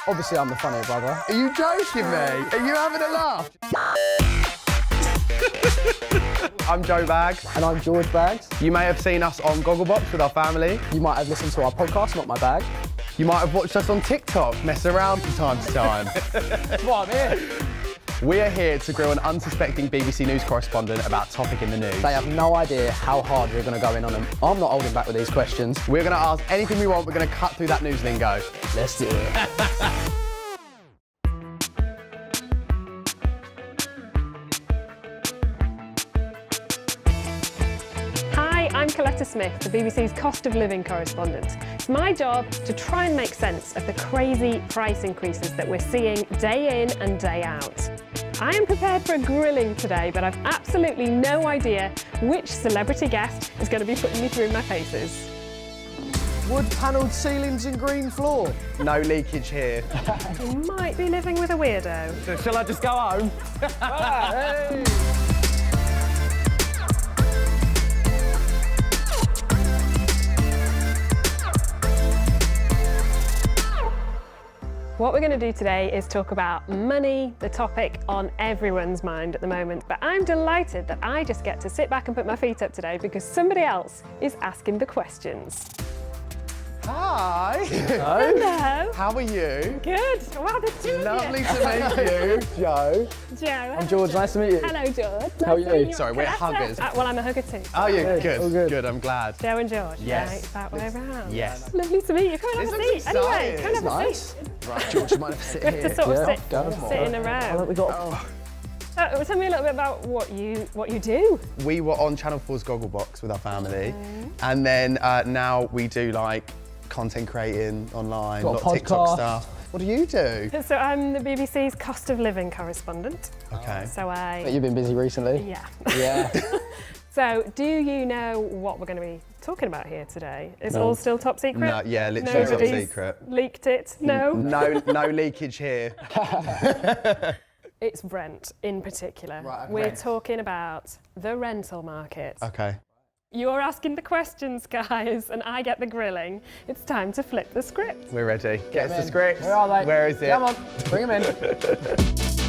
Obviously, I'm the funnier brother. Are you joking me? Are you having a laugh? I'm Joe Bags. And I'm George Bags. You may have seen us on Gogglebox with our family. You might have listened to our podcast, Not My Bag. You might have watched us on TikTok, messing around from time to time. That's why I'm here. We are here to grill an unsuspecting BBC News correspondent about a topic in the news. They have no idea how hard we're going to go in on them. I'm not holding back with these questions. We're going to ask anything we want. We're going to cut through that news lingo. Let's do it. I'm Coletta Smith, the BBC's cost of living correspondent. It's my job to try and make sense of the crazy price increases that we're seeing day in and day out. I am prepared for a grilling today, but I've absolutely no idea which celebrity guest is going to be putting me through my paces. Wood-panelled ceilings and green floor. No leakage here. You might be living with a weirdo. So shall I just go home? Hey. What we're going to do today is talk about money, the topic on everyone's mind at the moment. But I'm delighted that I just get to sit back and put my feet up today because somebody else is asking the questions. Hi. Hello. How are you? Good. Wow, the two of you. Lovely to meet you. Joe. Joe. I'm George, nice to meet you. Hello, George. How are Nice to you? meet Sorry, we're Coletta. huggers. Well, I'm a hugger too. Oh, yeah, Good. All good. good. I'm glad. Joe and George. Yes. Right, that way around. Yes. Lovely to meet you. Come and have a This seat. looks Anyway, exciting. come and have a Nice. seat. Right, George, you might have to sit We have to here. sort of Yeah, sit, go. sit in a I row. think we got. Tell me a little bit about what you do. We were on Channel 4's Gogglebox with our family, and then now we do like content creating online, Got a lot of TikTok podcast. stuff. What do you do? So I'm the BBC's cost of living correspondent. Okay. So But you've been busy recently. yeah. Yeah. So do you know what we're going to be talking about here today? It's all still top secret? No, yeah, literally top Nobody's secret. leaked it? No? No leakage here. It's rent in particular. Right, We're rent. talking about the rental market. Okay. You're asking the questions, guys, and I get the grilling. It's time to flip the script. We're ready. Get us the in. scripts. Where are they? Where is it? Come on, bring them in.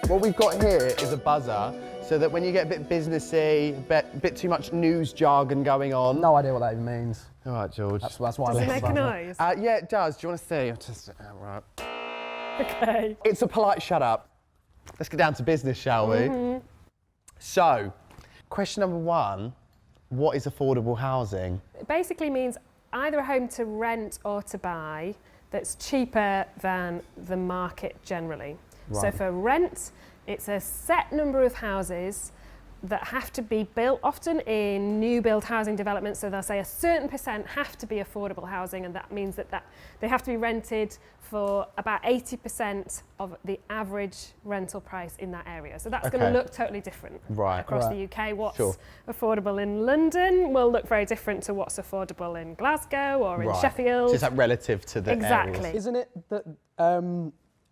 What we've got here is a buzzer, so that when you get a bit businessy, bit too much news jargon going on. No idea what that even means. All right, George. That's why Does I it left make the a buzzer. noise? Yeah, it does. Do you want to see? Right. Okay. It's a polite shut up. Let's get down to business, shall we? So, question number one, what is affordable housing? It basically means either a home to rent or to buy that's cheaper than the market generally. So Right. for rent, it's a set number of houses that have to be built, often in new build housing developments. So they'll say a certain percent have to be affordable housing, and that means that they have to be rented for about 80% of the average rental price in that area. So that's going Okay. to look totally different Right. across Right. the UK. What's Sure. affordable in London will look very different to what's affordable in Glasgow or in Right. Sheffield. So is that relative to the Exactly. areas? Isn't it that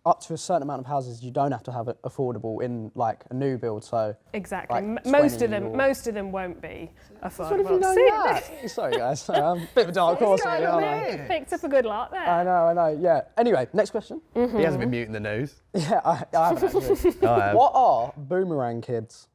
up to a certain amount of houses you don't have to have it affordable in like a new build? So Exactly. like Most 20 of them, or- most of them won't be what if affordable. you know See, that? Sorry guys, I'm a bit of a dark horse going here, on aren't I? here? picked up a good lot there. I know, yeah. Anyway, next question. He hasn't been muting the news. Yeah, I haven't actually. I have. What are boomerang kids?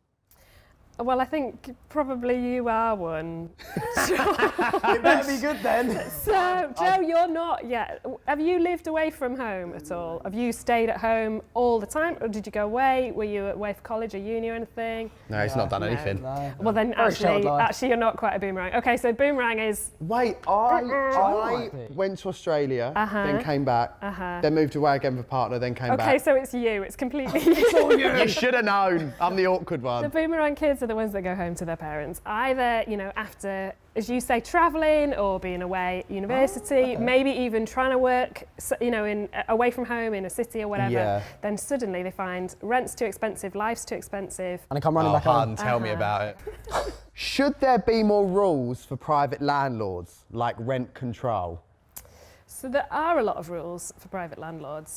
Well, I think probably you are one. It better be good then. So, Joe, you're not yet. Have you lived away from home at all? Have you stayed at home all the time, or did you go away? Were you away for college or uni or anything? No, he's not done anything. No. Well, then Very sheltered life. actually, you're not quite a boomerang. Okay, so boomerang is Wait, I might be. went to Australia, Uh-huh. then came back, Uh-huh. then moved away again with a partner, then came okay. back. So it's you. It's completely you. You should have known. I'm the awkward The one. boomerang kids are the ones that go home to their parents, either, after, as you say, travelling or being away at university, maybe even trying to work, away from home in a city or whatever. Yeah. Then suddenly they find rent's too expensive, life's too expensive. And I come running Oh, back home. hun, tell me about it. Should there be more rules for private landlords, like rent control? So there are a lot of rules for private landlords.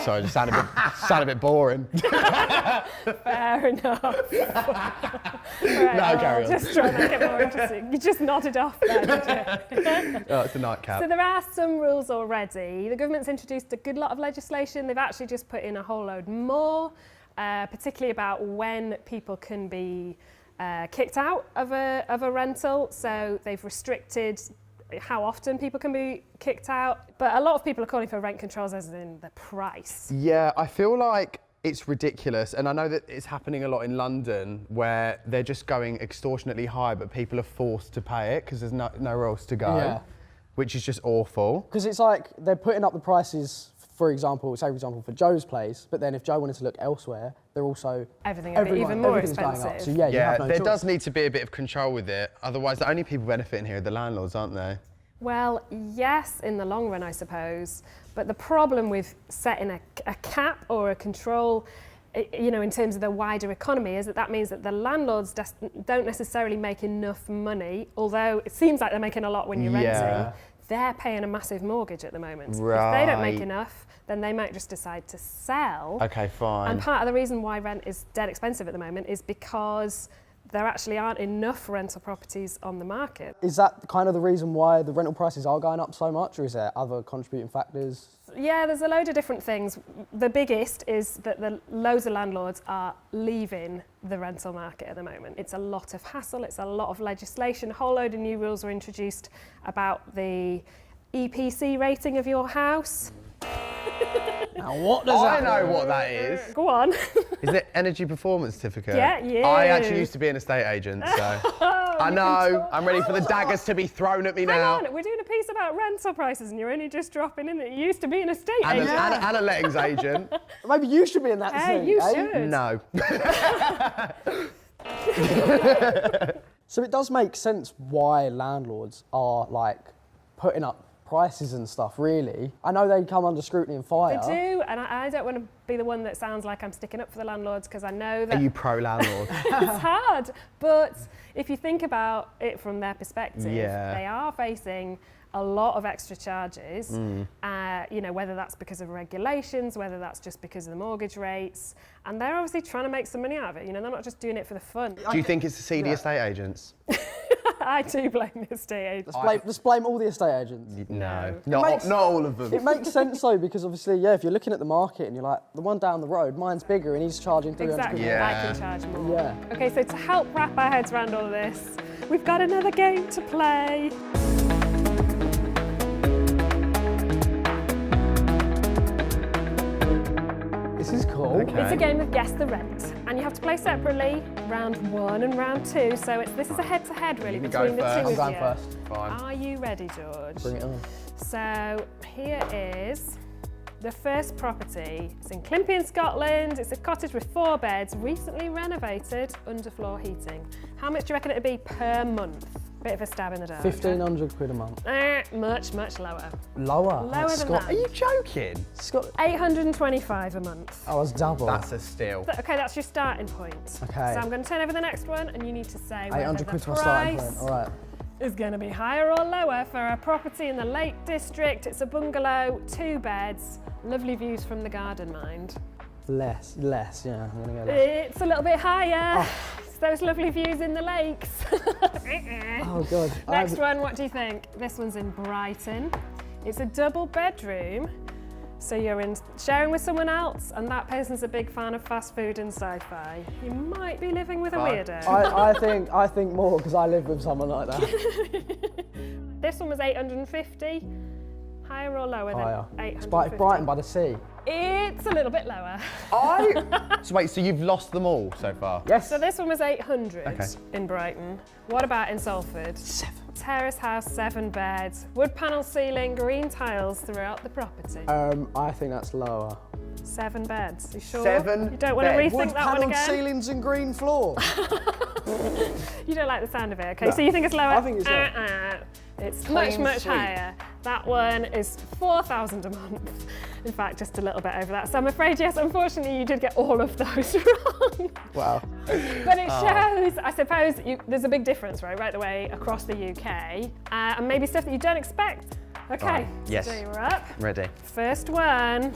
Sorry, just sound a bit boring. Fair enough. Right, carry on. Just trying to make it more interesting. You just nodded off there, did you? Oh, it's a nightcap. So there are some rules already. The government's introduced a good lot of legislation. They've actually just put in a whole load more, particularly about when people can be kicked out of a rental. So they've restricted how often people can be kicked out. But a lot of people are calling for rent controls as in the price. Yeah, I feel like it's ridiculous, and I know that it's happening a lot in London where they're just going extortionately high, but people are forced to pay it because there's nowhere else to go, Yeah. which is just awful. Because it's like they're putting up the prices, for example, for Joe's place, but then if Joe wanted to look elsewhere, they're also... Even more everything's expensive. going up. So yeah, you Yeah, have no there choice. does need to be a bit of control with it. Otherwise, the only people benefiting here are the landlords, aren't they? Well, yes, in the long run, I suppose. But the problem with setting a cap or a control, you know, in terms of the wider economy, is that means that the landlords don't necessarily make enough money, although it seems like they're making a lot when you're renting. They're paying a massive mortgage at the moment. Right. If they don't make enough, then they might just decide to sell. Okay, fine. And part of the reason why rent is dead expensive at the moment is because there actually aren't enough rental properties on the market. Is that kind of the reason why the rental prices are going up so much, or is there other contributing factors? Yeah, there's a load of different things. The biggest is that loads of landlords are leaving the rental market at the moment. It's a lot of hassle, it's a lot of legislation, a whole load of new rules were introduced about the EPC rating of your house. Now what does I that know mean? what that is. Go on. Is it energy performance certificate? Yeah. I actually used to be an estate agent, so I know. I'm ready for the daggers to be thrown at me Hang now. on, we're doing a piece about rental prices and you're only just dropping in that you used to be an estate And, agent. and a lettings agent. Maybe you should be in that Hey, thing, you eh? should. No. So it does make sense why landlords are like putting up prices and stuff, really. I know they come under scrutiny and fire. They do, and I don't want to be the one that sounds like I'm sticking up for the landlords because I know that Are you pro-landlord? it's hard. But if you think about it from their perspective, Yeah. they are facing a lot of extra charges, you know, whether that's because of regulations, whether that's just because of the mortgage rates, and they're obviously trying to make some money out of it. You know, they're not just doing it for the fun. Do you think it's the seedy estate agents? I do blame the estate agents. Let's blame all the estate agents. No. makes- Not all of them. It makes sense though, because obviously, yeah, if you're looking at the market and you're like, the one down the road, mine's bigger and he's charging 300 Exactly, quid. Yeah. I can charge more. Yeah. Okay, so to help wrap our heads around all of this, we've got another game to play. This is cool. Okay. It's a game of Guess the Rent, and you have to play separately, round 1 and round 2, so this is a head-to-head really You go between the first. two I'm of going you. first. Fine. Are you ready, George? Bring it on. So here is the first property. It's in Climpy in Scotland. It's a cottage with 4 beds, recently renovated, underfloor heating. How much do you reckon it'd be per month? Bit of a stab in the dark. 1,500 quid a month. Much lower. Lower. Lower than that. Are you joking? Scott. 825 a month. Oh, it's double. That's a steal. Okay, that's your starting point. Okay. So I'm going to turn over the next one, and you need to say whether 800 the quid for my starting price point. All right. is going to be higher or lower for a property in the Lake District. It's a bungalow, 2 beds, lovely views from the garden, mind. Less, yeah. I'm gonna go less. It's a little bit higher. It's those lovely views in the lakes. Oh God. Next one, what do you think? This one's in Brighton. It's a double bedroom. So you're sharing with someone else, and that person's a big fan of fast food and sci-fi. You might be living with a weirdo. I think more because I live with someone like that. This one was 850. Higher or lower Higher. than It's 850? Brighton by the sea. It's a little bit lower. So wait, so you've lost them all so far? Yes. So this one was 800 Okay. in Brighton. What about in Salford? 7. Terrace house, 7 beds, wood panel ceiling, green tiles throughout the property. I think that's lower. 7 beds. You sure? 7 You don't want to beds. rethink Wood that one panelled again? ceilings and green floor. You don't like the sound of it, okay? No. So you think it's lower? I think it's lower. It's Plain much sweet. higher. That one is 4,000 a month. In fact, just a little bit over that. So I'm afraid, yes, unfortunately, you did get all of those wrong. Wow. But it shows, I suppose, there's a big difference, right the way across the UK, and maybe stuff that you don't expect. Okay, Right, yes. so you're up. Ready. First one.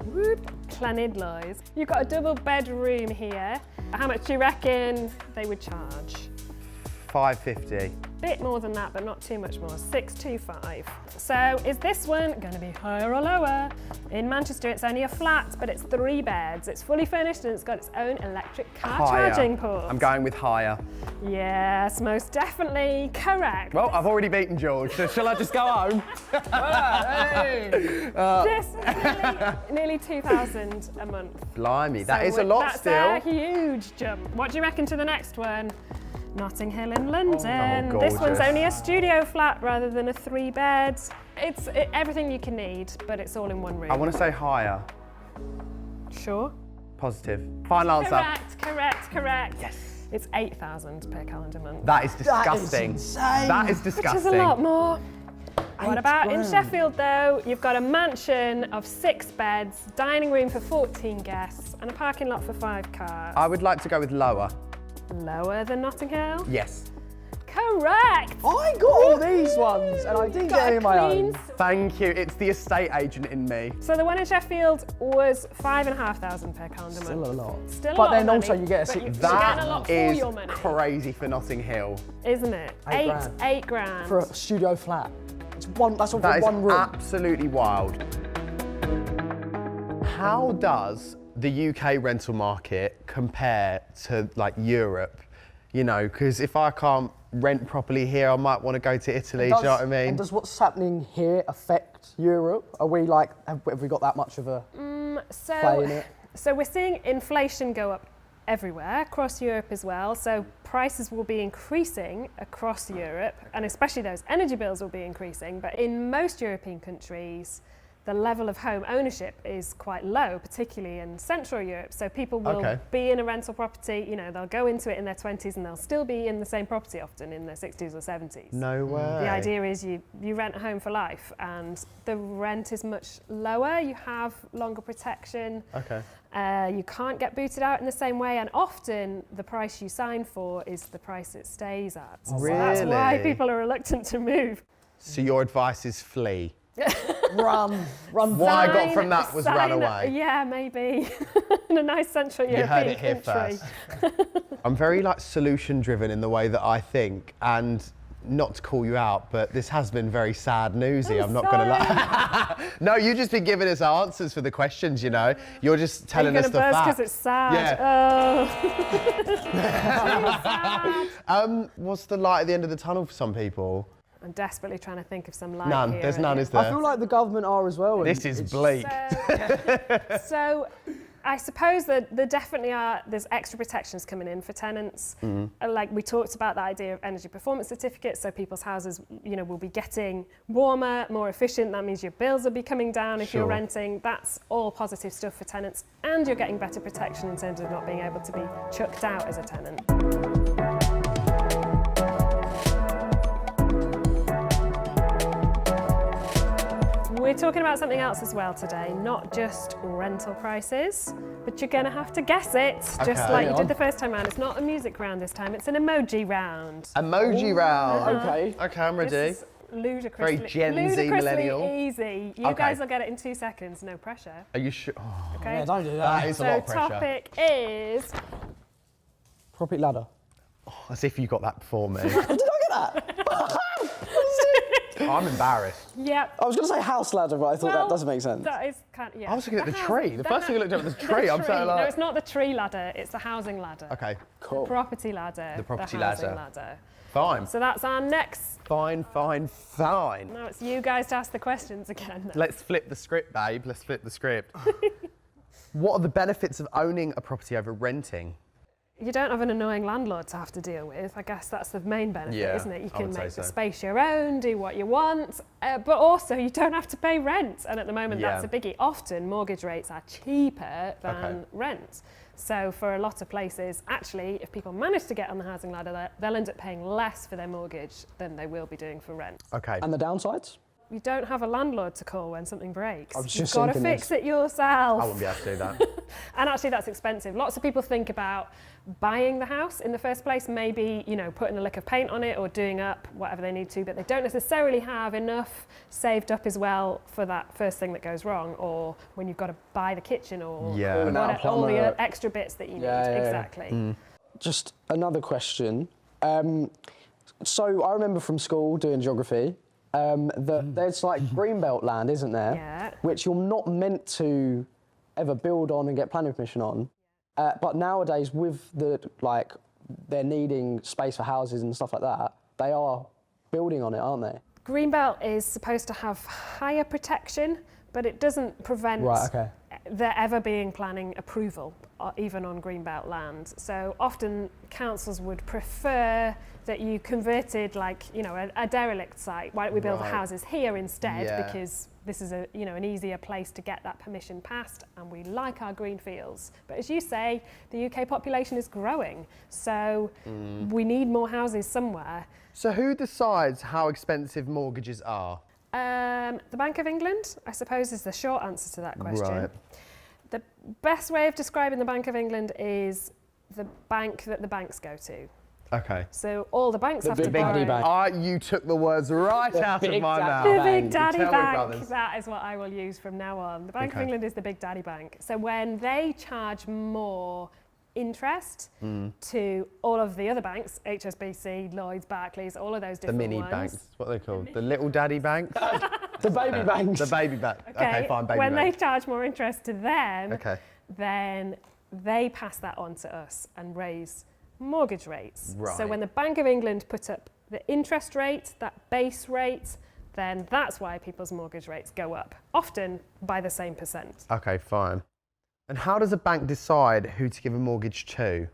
Whoop, Llanidloes. You've got a double bedroom here. How much do you reckon they would charge? £5.50. Bit more than that, but not too much more. 625. So is this one going to be higher or lower? In Manchester, it's only a flat, but it's 3 beds. It's fully furnished and it's got its own electric car charging port. I'm going with higher. Yes, most definitely correct. Well, I've already beaten George, so shall I just go home? This is nearly 2,000 a month. Blimey, that is So a lot that's still. a huge jump. What do you reckon to the next one? Notting Hill in London. Oh, this one's gorgeous. only a studio flat rather than a 3-bed. It's everything you can need, but it's all in one room. I want to say higher. Sure. Positive. Final answer. Correct. Yes. It's 8,000 per calendar month. That is disgusting. insane. That is disgusting. Which is a lot more. What about in £8,000. Sheffield though? You've got a mansion of 6 beds, dining room for 14 guests, and a parking lot for 5 cars. I would like to go with lower. Lower than Notting Hill? Yes. Correct! I got all these ones and I didn't get any of my own. Thank you. It's the estate agent in me. So the one in Sheffield was 5,500 per calendar Still month. a lot. Still a But lot then of also money, you get a but six- you're getting a lot That for is your money, crazy for Notting Hill. isn't it? Eight grand. 8 grand. For a studio flat. It's one. That's all That for is one room. absolutely wild. How does the UK rental market compare to like Europe? You know, because if I can't rent properly here, I might want to go to Italy. Do you know what I mean? And does what's happening here affect Europe? Are we like, have we got that much of a play in it? So we're seeing inflation go up everywhere, across Europe as well. So prices will be increasing across Europe, and especially those energy bills will be increasing. But in most European countries, the level of home ownership is quite low, particularly in Central Europe. So people will be in a rental property, you know, they'll go into it in their 20s and they'll still be in the same property often in their 60s or 70s. No way. The idea is you rent a home for life and the rent is much lower, you have longer protection. Okay. You can't get booted out in the same way, and often the price you sign for is the price it stays at. So that's why Really? people are reluctant to move. So your advice is flee. Run. What I got from that was run away. Yeah, maybe. In a nice Central You heard it European here country. first. I'm very like solution driven in the way that I think, and not to call you out, but this has been very sad newsy. I'm not going to lie. No, you've just been giving us answers for the questions, you know. You're just telling us the facts. Because it's sad. Yeah. Oh. What's the light at the end of the tunnel for some people? I'm desperately trying to think of some light None. here. There's none, is there? I feel like the government are as well. and This is it's- bleak. So I suppose that there definitely are, there's extra protections coming in for tenants. Like we talked about the idea of energy performance certificates, so people's houses, you know, will be getting warmer, more efficient. That means your bills will be coming down if you're Sure. renting. That's all positive stuff for tenants, and you're getting better protection in terms of not being able to be chucked out as a tenant. We're talking about something else as well today, not just rental prices, but you're going to have to guess it, just Okay. like you did the first time round. It's not a music round this time, it's an emoji round. Emoji round. Okay. Okay, I'm ready. This is ludicrously, Very Gen Z ludicrously millennial. easy. You Okay. guys will get it in 2 seconds, no pressure. Are you sure? Oh, Okay. Yeah, don't do that. that is a lot So of pressure. topic is Property ladder. As if you got that before me. Did I get that? I'm embarrassed. yep. I was going to say house ladder, but I thought that doesn't make sense. That is kind of, yeah. I was looking at the house- tree. The first thing I looked at was the the tree. I'm tree. saying No, like. it's not the tree ladder, it's the housing ladder. Okay, Cool. Property ladder. The property housing ladder. Fine. So that's our next. Fine. Now it's you guys to ask the questions again. Then. Let's flip the script, babe. Let's flip the script. What are the benefits of owning a property over renting? You don't have an annoying landlord to have to deal with. I guess that's the main benefit, Yeah, isn't it? You I can would say make the so. space your own, do what you want, but also you don't have to pay rent. And at the moment, Yeah. that's a biggie. Often mortgage rates are cheaper than rent. So for a lot of places, actually, if people manage to get on the housing ladder, they'll end up paying less for their mortgage than they will be doing for rent. Okay. And the downsides? you don't have a landlord to call when something breaks. I was You've just got to thinking fix this. it yourself. I wouldn't be able to do that. And actually that's expensive. Lots of people think about buying the house in the first place, maybe, you know, putting a lick of paint on it or doing up whatever they need to, but they don't necessarily have enough saved up as well for that first thing that goes wrong, or when you've got to buy the kitchen or Yeah. Calling out a all plumber. the extra bits that you need. Yeah, yeah, yeah. Exactly. Just another question. So I remember from school doing geography that there's like greenbelt land, isn't there? Yeah. Which you're not meant to ever build on and get planning permission on. But nowadays, with they're needing space for houses and stuff like that, they are building on it, aren't they? Greenbelt is supposed to have higher protection, but it doesn't prevent Right, okay. there ever being planning approval, even on greenbelt land. So often councils would prefer that you converted, like, you know, a derelict site. Why don't we build the Right. houses here instead? Yeah. Because this is an easier place to get that permission passed, and we like our green fields. But as you say, the UK population is growing, so we need more houses somewhere. So who decides how expensive mortgages are? The Bank of England, I suppose, is the short answer to that question. Right. The best way of describing the Bank of England is the bank that the banks go to. Okay. So all the banks The have to big borrow. daddy bank. You took the words right out of big my daddy mouth. The Bank. Big Daddy Tell me, Bank, brothers. that is what I will use from now on. The Bank of Okay. England is the Big Daddy Bank. So when they charge more interest to all of the other banks, HSBC, Lloyds, Barclays, all of those The different mini ones. banks, what are they called? The little daddy banks? The baby banks. The baby bank. Okay, fine, baby when bank. they charge more interest to them, Okay. then they pass that on to us and raise mortgage rates. So Right. when the Bank of England put up the interest rate, that base rate, then that's why people's mortgage rates go up, often by the same percent. Okay, fine. And how does a bank decide who to give a mortgage to?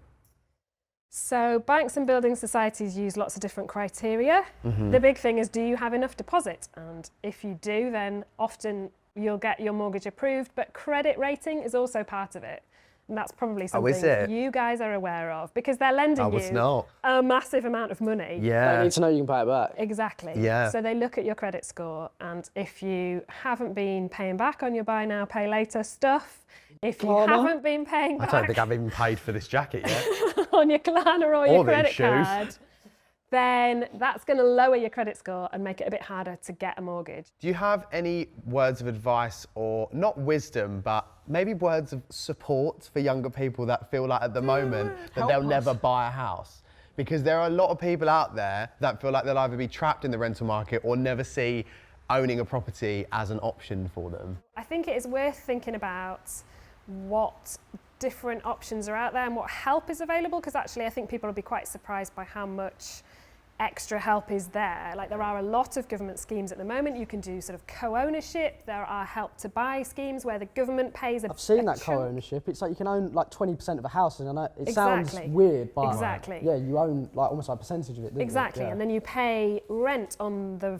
So banks and building societies use lots of different criteria. Mm-hmm. The big thing is, do you have enough deposit? And if you do, then often you'll get your mortgage approved, but credit rating is also part of it. And that's probably Oh, is something it? you guys are aware of, because they're lending I was you not. a massive amount of money. They Yeah. need to know you can pay it back. Exactly. Yeah. So they look at your credit score, and if you haven't been paying back on your buy now, pay later stuff, if you Klarna? haven't been paying I back don't think I've even paid for this jacket yet. on your Klarna or your Or these credit shoes. card, then that's going to lower your credit score and make it a bit harder to get a mortgage. Do you have any words of advice, or not wisdom, but maybe words of support for younger people that feel like at the moment that Help they'll us. never buy a house? Because there are a lot of people out there that feel like they'll either be trapped in the rental market or never see owning a property as an option for them. I think it is worth thinking about what different options are out there and what help is available, because actually I think people will be quite surprised by how much extra help is there. Like, there are a lot of government schemes at the moment. You can do sort of co-ownership. There are help to buy schemes where the government pays a I've seen a that chunk. co-ownership. It's like you can own like 20% of a house, and I know it Exactly. sounds weird, but Exactly. yeah, you own like almost like a percentage of it. Don't Exactly, you? Yeah. and then you pay rent on the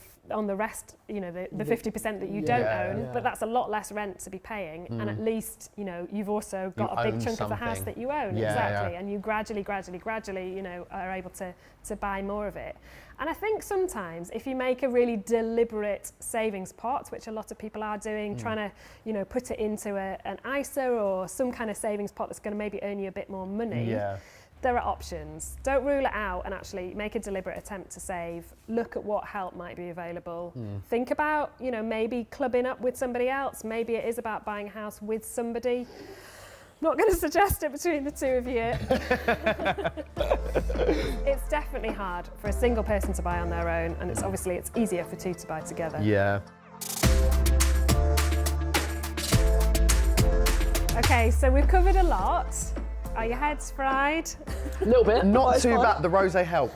rest, you know, the 50% that you don't Yeah. own, Yeah. but that's a lot less rent to be paying, and at least, you know, you've also got You a big own chunk of the house something. that you own. Yeah, Exactly, yeah. and you gradually, you know, are able to buy more of it. And I think sometimes if you make a really deliberate savings pot, which a lot of people are doing, trying to, you know, put it into an ISA or some kind of savings pot that's going to maybe earn you a bit more money, Yeah. there are options. Don't rule it out, and actually make a deliberate attempt to save. Look at what help might be available. Think about, you know, maybe clubbing up with somebody else. Maybe it is about buying a house with somebody. Not going to suggest it between the two of you. It's definitely hard for a single person to buy on their own, and it's easier for two to buy together. Yeah. Okay, so we've covered a lot. Are your heads fried? A little bit. Not but it's too fine. bad. The rosé help.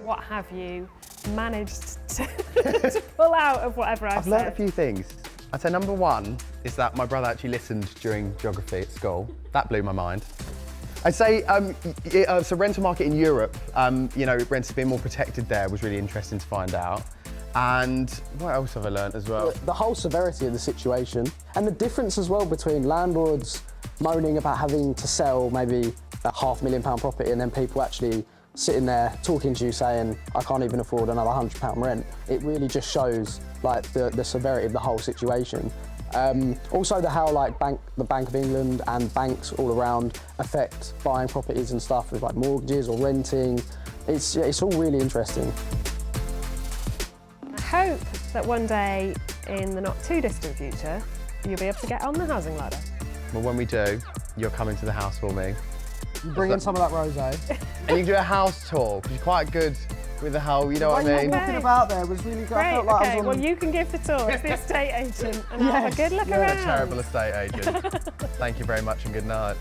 What have you managed to pull out of whatever I've I've learned a said? few things. I'd say number one is that my brother actually listened during geography at school. That blew my mind. I'd say, so rental market in Europe, you know, rents have been more protected there, was really interesting to find out. And what else have I learned as well? The whole severity of the situation, and the difference as well between landlords moaning about having to sell maybe a £500,000 property, and then people actually sitting there talking to you saying, I can't even afford another £100 rent. It really just shows like the severity of the whole situation. Also how like the Bank of England and banks all around affect buying properties and stuff with like mortgages or renting. It's all really interesting. I hope that one day in the not too distant future, you'll be able to get on the housing ladder. Well, when we do, you're coming to the house for me. You bring in some of that rosé. And you can do a house tour, because you're quite good with the whole, you know what I mean? Walking about there was really good. I Great, felt like I okay, was on... well you can give the tour as the estate agent and have a good look You're around. a terrible estate agent. Thank you very much and good night.